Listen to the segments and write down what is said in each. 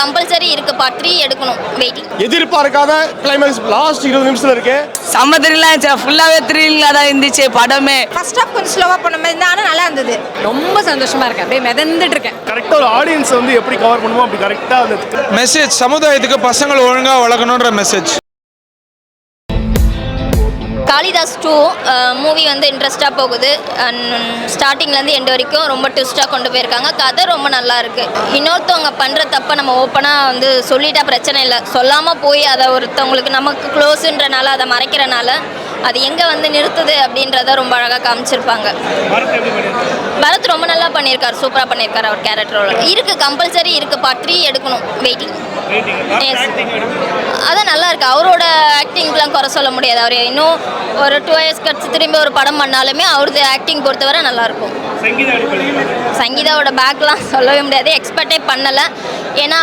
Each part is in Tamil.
கம்பல்சரி இருக்கு. பார்ட் 3 எடுக்கணும். வெயிட்டிங். எதிர்பார்க்காத கிளைமேக்ஸ் லாஸ்ட் 20 நிமிஷத்துல இருக்கு. செம்ம த்ரில்லா இருந்துச்சு. ஃபுல்லாவே த்ரில்லா தான் இருந்துச்சு படமே. ஃபர்ஸ்ட் ஹாஃப் கொஞ்சம் ஸ்லோவா பண்ண மாதிரி இருந்தா நல்லா இருந்தது. ரொம்ப சந்தோஷமா இருக்கேன். அப்படியே மிதந்துட்டு இருக்கேன். கரெக்டா ஒரு ஆடியன்ஸ் வந்து எப்படி கவர் பண்ணுமோ அப்படி கரெக்டா அந்த மெசேஜ் சமுதாயத்துக்கு பசங்களை ஒழுங்கா வளர்க்கணுன்ற மெசேஜ். காளிதாஸ் 2 மூவி வந்து இன்ட்ரெஸ்டாக போகுது. ஸ்டார்டிங்லேருந்து எண்ட் வரைக்கும் ரொம்ப ட்விஸ்ட்டாக கொண்டு போயிருக்காங்க. கதை ரொம்ப நல்லா இருக்குது. இன்னொருத்தவங்க பண்ணுற தப்பை நம்ம ஓப்பனாக வந்து சொல்லிட்டா பிரச்சனை இல்லை. சொல்லாமல் போய் அதை ஒருத்தவங்களுக்கு நமக்கு க்ளோஸுன்றனால அதை மறைக்கிறனால அது எங்கே வந்து நிறுத்துது அப்படின்றத ரொம்ப அழகாக காமிச்சிருப்பாங்க. பரத் ரொம்ப நல்லா பண்ணியிருக்காரு. சூப்பராக பண்ணியிருக்காரு. அவர் கேரக்டரோட இருக்குது. கம்பல்சரி இருக்குது. பார்ட் 3 எடுக்கணும். வெயிட்டிங். அதான் நல்லா இருக்குது. அவரோட ஆக்டிங்லாம் குறை சொல்ல முடியாது. அவர் இன்னும் ஒரு 2 இயர்ஸ் கழிச்சு திரும்பி ஒரு படம் பண்ணாலுமே அவரது ஆக்டிங் பொறுத்தவரை நல்லாயிருக்கும். சங்கீதாவோட பேக்லாம் சொல்லவே முடியாது. எக்ஸ்பெக்டே பண்ணலை. ஏன்னா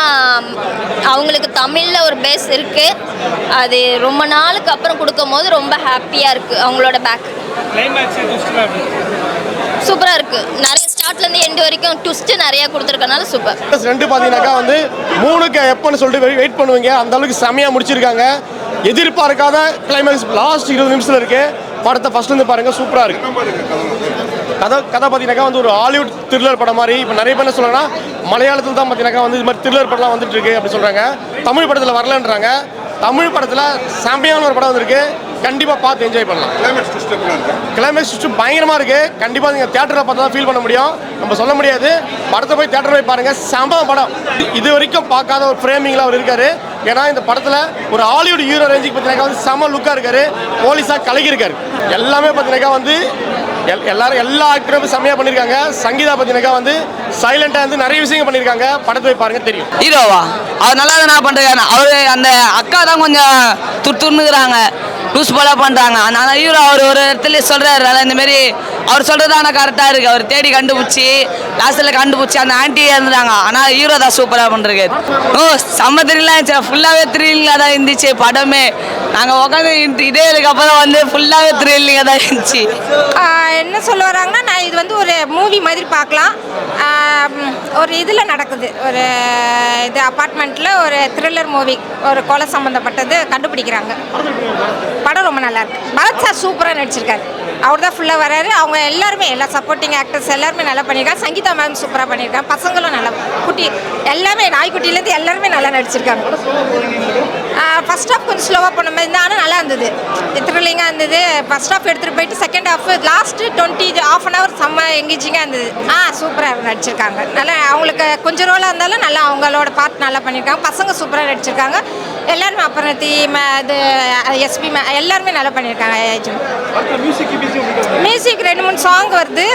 அவங்களுக்கு தமிழில் ஒரு பேஸ் இருக்குது. அது ரொம்ப நாளுக்கு அப்புறம் கொடுக்கும் போது ரொம்ப ஹாப்பியாக இருக்குது. அவங்களோட பேக் சூப்பராக இருக்குது. நிறைய ஸ்டார்ட்லேருந்து எண்டு வரைக்கும் ட்விஸ்ட்டு நிறையா கொடுத்துருக்கனால சூப்பர். 2 பார்த்தீங்கன்னாக்கா வந்து 3க்கு எப்போன்னு சொல்லிட்டு வெயிட் பண்ணுவீங்க. அந்த அளவுக்கு செம்மையாக முடிச்சிருக்காங்க. எதிர்பார்க்காத கிளைமேக்ஸ் லாஸ்ட் 20 நிமிஷத்தில் இருக்கு. படத்தை ஃபர்ஸ்ட்லேருந்து பாருங்க. சூப்பராக இருக்கு. கதை பார்த்தீங்கன்னாக்கா வந்து ஒரு ஹாலிவுட் த்ரில்லர் படம் மாதிரி. இப்போ நிறைய பேர் என்ன சொல்கிறாங்கன்னா மலையாளத்தில் தான் பார்த்தீங்கன்னாக்கா வந்து இது மாதிரி த்ரில்லர் படம்லாம் வந்துட்டு இருக்கு அப்படி சொல்கிறாங்க. தமிழ் படத்தில் வரலன்றாங்க. தமிழ் படத்தில் செம்மையான ஒரு படம் வந்திருக்கு. கண்டிப்பாக பார்த்து என்ஜாய் பண்ணலாம். கிளைமேக்ஸ் ட்விஸ்ட் பயங்கரமாக இருக்குது. கண்டிப்பாக நீங்கள் தியேட்டரில் பார்த்து தான் ஃபீல் பண்ண முடியும். நம்ம சொல்ல முடியாது. படத்தை போய் தியேட்டர் போய் பாருங்கள். செம படம். இது வரைக்கும் பார்க்காத ஒரு ஃப்ரேமிங்கில் அவர் இருக்கார். ஏன்னா இந்த படத்தில் ஒரு ஹாலிவுட் ஹீரோ ரேஞ்சுக்கு பார்த்தீங்கன்னா வந்து செம லுக்காக இருக்கார். போலீஸாக கலகியிருக்காரு. எல்லாமே பார்த்தீங்கன்னாக்கா வந்து எல்லா ஆக்டரும் செம்மையாக பண்ணியிருக்காங்க. சங்கீதா பார்த்தீங்கன்னாக்கா வந்து சைலண்டாக வந்து நிறைய விஷயங்கள் பண்ணியிருக்காங்க. படத்தை போய் பாருங்க தெரியும். ஹீரோவா அவர் நல்லா தான் பண்ணுறாங்க. அவர் அந்த அக்கா தான் கொஞ்சம் துர்த்துன்னுக்குறாங்க. லூஸ் போல பண்ணுறாங்க. அதனால ஹீரோ அவர் ஒரு இடத்துல சொல்கிறாரு. இந்தமாரி அவர் சொல்கிறது ஆனால் கரெக்டாக இருக்குது. அவர் தேடி கண்டுபிடிச்சி லாஸ்ட்டில் கண்டுபிடிச்சி அந்த ஆண்டியே இருந்துறாங்க. ஆனால் ஹீரோ தான் சூப்பராக பண்ணுறாரு. செம்ம த்ரில்லாக இருந்துச்சு. ஃபுல்லாகவே த்ரில்லிங்காக தான் இருந்துச்சு படமே. நாங்கள் உட்காந்து இதே இதுக்கப்புறம் வந்து ஃபுல்லாகவே த்ரில்லிங்காக தான் இருந்துச்சு. என்ன சொல்ல வராங்கன்னா நான் இது வந்து ஒரு மூவி மாதிரி பார்க்கலாம். ஒரு இதில் நடக்குது. ஒரு இது அப்பார்ட்மெண்ட்டில் ஒரு த்ரில்லர் மூவி. ஒரு கொலை சம்மந்தப்பட்டது கண்டுபிடிக்கிறாங்க. படம் ரொம்ப நல்லா இருக்கு. பரத் சார் சூப்பராக நடிச்சிருக்காரு. அவர் தான் ஃபுல்லாக வராரு. அவங்க எல்லாருமே எல்லா சப்போர்ட்டிங் ஆக்டர்ஸ் எல்லாருமே நல்லா பண்ணியிருக்காங்க. சங்கீதா மேம் சூப்பராக பண்ணியிருக்காங்க. பசங்களும் நல்லா குட்டி எல்லாமே நாய்க்குட்டிலேருந்து எல்லாருமே நல்லா நடிச்சிருக்காங்க. ஃபர்ஸ்ட் ஹாஃப் கொஞ்சம் ஸ்லோவாக பண்ண மாதிரி இருந்தால் ஆனால் நல்லா இருந்தது. த்ரில்லிங்காக இருந்தது. ஃபர்ஸ்ட் ஹாஃப் எடுத்துகிட்டு போயிட்டு செகண்ட் ஹாஃப் லாஸ்ட்டு 20 ½ hour செம்ம எங்கேஜிங்காக இருந்தது. சூப்பராக நடிச்சிருக்காங்க. நல்லா அவங்களுக்கு கொஞ்சம் ரோலாக இருந்தாலும் நல்லா அவங்களோட பார்ட் நல்லா பண்ணியிருக்காங்க. பசங்க சூப்பராக நடிச்சிருக்காங்க. எல்லாருமே அப்புறம் இது எஸ்பி எல்லாருமே நல்லா பண்ணியிருக்காங்க. மியூசிக் 2-3 சாங் வருது.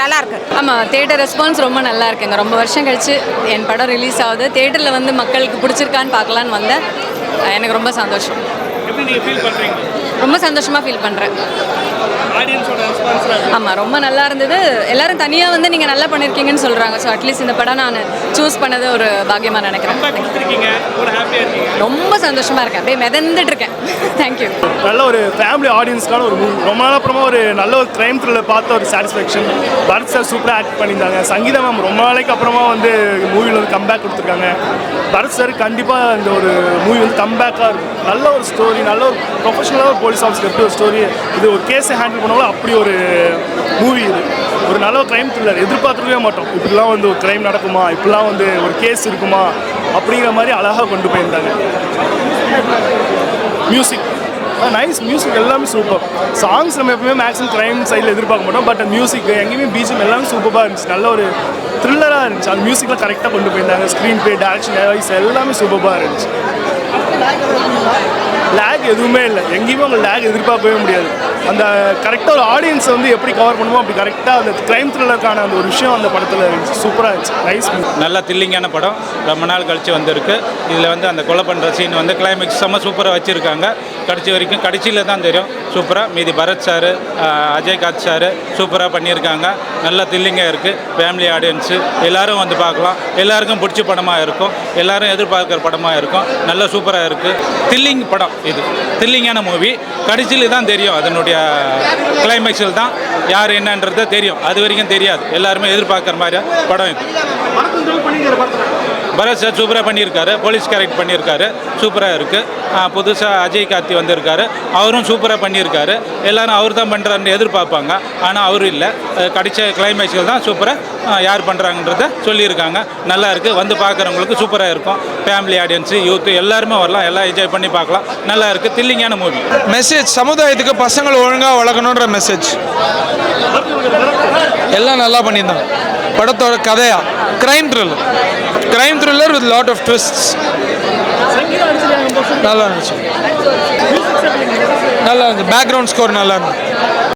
நல்லா இருக்கு. ஆமாம், தியேட்டர் ரெஸ்பான்ஸ் ரொம்ப நல்லா இருக்குங்க. ரொம்ப வருஷம் கழிச்சு என் படம் ரிலீஸ் ஆகுது. தியேட்டரில் வந்து மக்களுக்கு பிடிச்சிருக்கான்னு பார்க்கலான்னு வந்தேன். எனக்கு ரொம்ப சந்தோஷம். ரொம்ப சந்தோஷமாக ஃபீல் பண்ணுறேன். ஆமாம், ரொம்ப நல்லா இருந்தது. எல்லாரும் தனியாக வந்து நீங்கள் நல்லா பண்ணியிருக்கீங்கன்னு சொல்கிறாங்க. ஸோ அட்லீஸ்ட் இந்த படம் நான் சூஸ் பண்ணது ஒரு பாக்கியமாக நினைக்கிறேன். ரொம்ப சந்தோஷமாக இருக்கேன். அப்படியே மிதந்துட்டு இருக்கேன். தேங்க்யூ. நல்ல ஒரு ஃபேமிலி ஆடியன்ஸ்க்கான ஒரு மூவி. ரொம்ப நாள் அப்புறமா ஒரு நல்ல ஒரு க்ரைம் த்ரில்லர் பார்த்த ஒரு சாட்டிஸ்ஃபேக்ஷன். பரத் சார் சூப்பராக ஆக்ட் பண்ணியிருந்தாங்க. சங்கீதா மேம் ரொம்ப நாளைக்கு அப்புறமா வந்து மூவியில் வந்து கம்பேக் கொடுத்துருக்காங்க. பரத் சார் கண்டிப்பாக இந்த ஒரு மூவி வந்து கம்பேக்காக இருக்கும். நல்ல ஒரு ஸ்டோரி. நல்ல ஒரு ப்ரொஃபஷனலாக ஒரு போலீஸ் ஆஃபீஸர் எப்படி ஒரு ஸ்டோரி இது ஒரு கேஸை ஹேண்டில் பண்ணாலும் அப்படி ஒரு மூவி. இது ஒரு நல்ல க்ரைம் த்ரில்லர். எதிர்பார்த்துக்கவே மாட்டோம். இப்படிலாம் வந்து ஒரு க்ரைம் நடக்குமா, இப்படிலாம் வந்து ஒரு கேஸ் இருக்குமா அப்படிங்கிற மாதிரி அழகாக கொண்டு போயிருந்தாங்க. Music nice. மியூசிக் எல்லாமே சூப்பர். சாங்ஸ் நம்ம எப்பவுமே மேக்ஸிமம் க்ரைம் சைடில் எதிர்பார்க்க மாட்டோம். பட் மியூசிக் எங்கேயுமே பிஜிஎம் எல்லாமே சூப்பராக இருந்துச்சு. நல்ல ஒரு த்ரில்லராக இருந்துச்சு. அந்த மியூசிக்கில் கரெக்டாக கொண்டு போயிருந்தாங்க. ஸ்க்ரீன் ப்ளே, டேரக்ஷன், வாய்ஸ் எல்லாமே சூப்பராக இருந்துச்சு. லேக் எதுவுமே இல்லை. எங்கேயுமே அவங்க லேக் எதிர்பார்க்கவே முடியாது. அந்த கரெக்டாக ஒரு ஆடியன்ஸை வந்து எப்படி கவர் பண்ணுமோ அப்படி கரெக்டாக அந்த க்ரைம் த்ரில்லருக்கான அந்த ஒரு விஷயம் அந்த படத்தில் இருந்துச்சு. சூப்பராக இருந்துச்சு. நைஸ். நல்லா த்ரில்லிங்கான படம். ரொம்ப நாள் கழிச்சு வந்திருக்கு. இதில் வந்து அந்த கொலை பண்ணுற சீன் வந்து கிளைமேக்ஸ் செம்ம சூப்பராக வச்சுருக்காங்க. கடைசியில் தான் தெரியும் சூப்பராக. மீதி பரத் சார், அஜய்காந்த் சார் சூப்பராக பண்ணியிருக்காங்க. நல்லா த்ரில்லிங்காக இருக்குது. ஃபேமிலி ஆடியன்ஸு எல்லோரும் வந்து பார்க்கலாம். எல்லாருக்கும் பிடிச்ச படமாக இருக்கும். எல்லோரும் எதிர்பார்க்குற படமாக இருக்கும். நல்லா சூப்பராக இருக்குது. த்ரில்லிங் படம். இது த்ரில்லிங்கான மூவி. கடைசியில் தான் தெரியும். அதனுடைய கிளைமேக்ஸில் தான் யார் என்னன்றது தெரியும். அது வரைக்கும் தெரியாது. எல்லாருமே எதிர்பார்க்குற மாதிரி படம் இது. பரத் சார் சூப்பராக பண்ணியிருக்காரு, போலீஸ் கேரக்டர் பண்ணியிருக்காரு, சூப்பராக இருக்குது. புதுசாக அஜய் கார்த்தி வந்திருக்காரு, அவரும் சூப்பராக பண்ணியிருக்காரு. எல்லாரும் அவர் தான் பண்ணுறாருன்னு எதிர்பார்ப்பாங்க, ஆனால் அவரும் இல்லை. கடைசி கிளைமேக்ஸில் தான் சூப்பராக யார் பண்ணுறாங்கன்றத சொல்லியிருக்காங்க. நல்லா இருக்குது, வந்து பார்க்குறவங்களுக்கு சூப்பராக இருக்கும். ஃபேமிலி ஆடியன்ஸு, யூத்து எல்லாருமே வரலாம், எல்லாம் என்ஜாய் பண்ணி பார்க்கலாம். நல்லா இருக்குது, த்ரில்லிங்கான மூவி. மெசேஜ் சமுதாயத்துக்கு பசங்களை ஒழுங்காக வளர்க்கணுன்ற மெசேஜ். எல்லாம் நல்லா பண்ணியிருந்தாங்க. படத்தோட கதையா crime thriller with lot of twists. நல்லா இருந்துச்சு, பேக்ரவுண்ட் ஸ்கோர் நல்லா இருந்துச்சு.